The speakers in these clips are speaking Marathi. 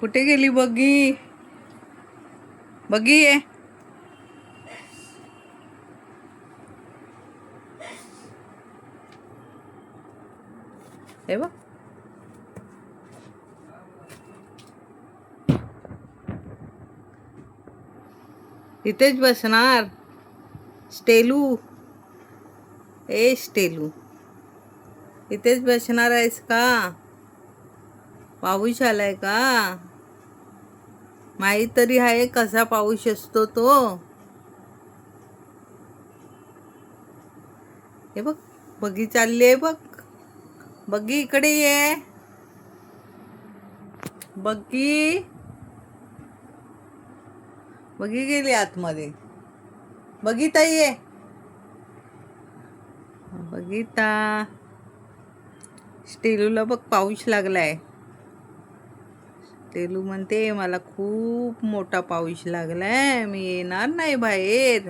कुठे गेली बगी? बगी ये. हे बघ. इथेच बसणार. स्टेलू, ए स्टेलू, इथेच बसणार आहेस का? पाऊस आलाय का? माहीत तरी आहे कसा पाऊस असतो तो? हे बघ, बगी चालली आहे बघ. बगी इकडे ये. बगी, बगी गेली आतमध्ये. बगीता ये. बगीता. स्टेलूला बघ पाऊस लागलाय. स्टेलू म्हणते मला खूप मोठा पाऊस लागलाय, मी येणार नाही बाहेर,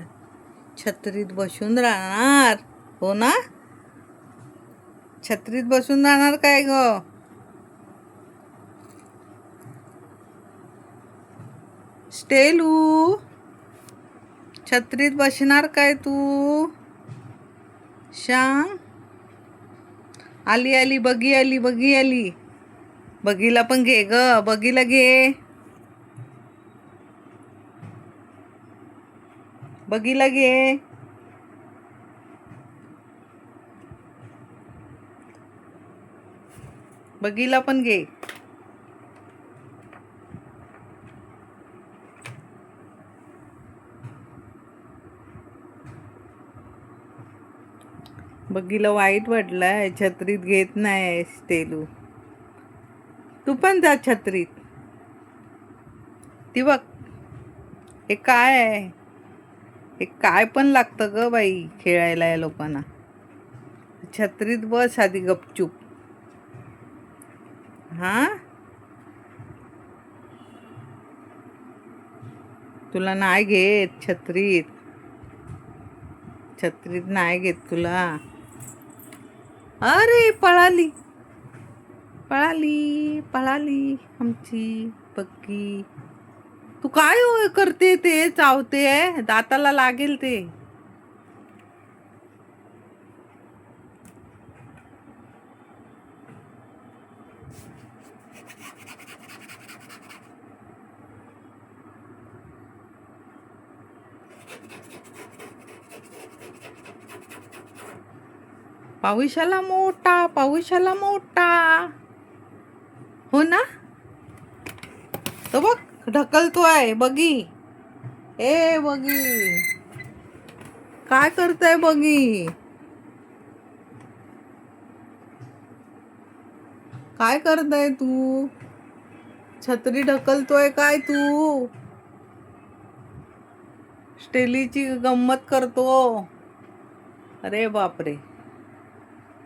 छत्रीत बसून राहणार. हो ना? छत्रीत बसून राहणार काय ग? स्टेलू, छत्रीत बसणार काय तू? सांग. आली आली बगी आली, बगी आली. बगीला पण घे ग, बगीला घे. बगीला घे. बगीला पण घे. बगीला वाईट वाटलंय, छत्रीत घेत नाही स्टेलू. तू पण जा छत्रीत. ती बघ, हे काय आहे? हे काय पण लागतं ग बाई खेळायला या लोकांना. छत्रीत बस आधी गपचूप. हा, तुला नाही घेत छत्रीत. छत्रीत नाही घेत तुला. अरे पळाली, पळाली, पळाली आमची बग्गी. तू काय करते? ते चावते, दाताला लागेल ते. पाऊसाला मोठा, पाऊसाला मोठा. हो ना? तो बघ ढकलतोय बगी. ए बगी, काय करताय बगी? काय करताय तू? छत्री ढकलतोय काय तू? स्टेलीची गंमत करतो. अरे बापरे,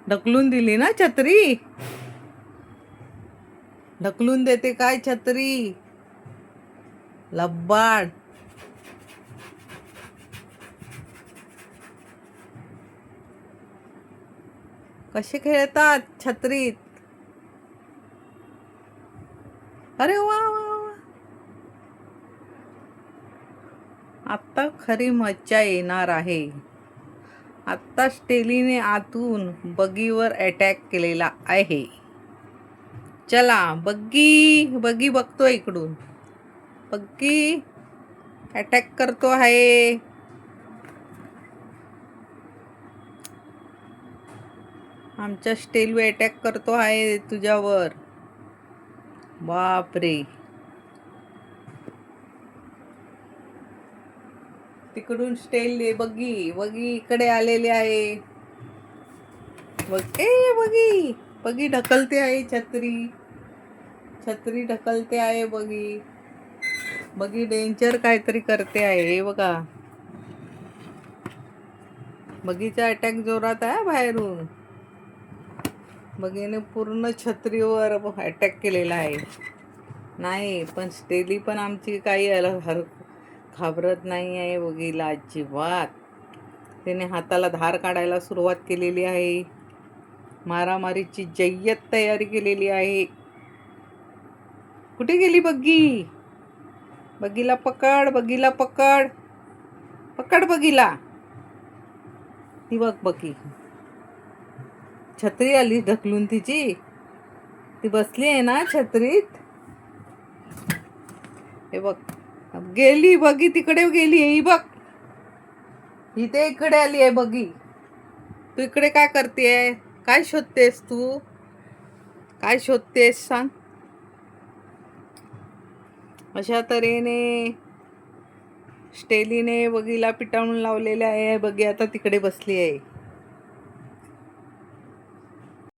ढकलून दिली ना छत्री? ढकलून देते काय छत्री? लब्बाड. कसे खेळतात छत्रीत? अरे वा वा वा. आता खरी मज्जा येणार आहे. आता स्टेलीने आतून बगीवर अटॅक केलेला आहे. चला बग्गी, बगी बघतो इकडून. बग्गी अटॅक करतो आहे. आमचा स्टेलू अटॅक करतो आहे तुझ्यावर. बापरे, तिकडून स्टेल बगी, बगी इकडे आलेली आहे. बघ, ए बगी, बगी ढकलते आहे छत्री. छत्री ढकलते आहे बगी. बगी डेंजर काहीतरी करते आहे, हे बघा. बगीचा अटॅक जोरात आहे बाहेरून. बगीने पूर्ण छत्रीवर अटॅक केलेला आहे. नाही पण स्टेली पण आमची काही घाबरत नाही आहे बगीला अजिबात. तिने हाताला धार काढायला सुरुवात केलेली आहे. मारामारीची जय्यत तयारी केलेली आहे. कुठे गेली बग्गी? बग्गीला पकड, बग्गीला पकड, पकड बग्गीला. ती बघ बग्गी, छत्री आली ढकलून तिची. ती बसली आहे ना छत्रीत. हे बघ, गेली बग्गी, तिकडे गेली. ही बघ, इथे इकडे आली आहे बग्गी. तू इकडे काय करतेय? काय शोधतेस तू? काय शोधतेस सांग? अशा तऱ्हेने स्टेलीने बगीला पिटाळून लावलेले आहे. बगी आता तिकडे बसली आहे.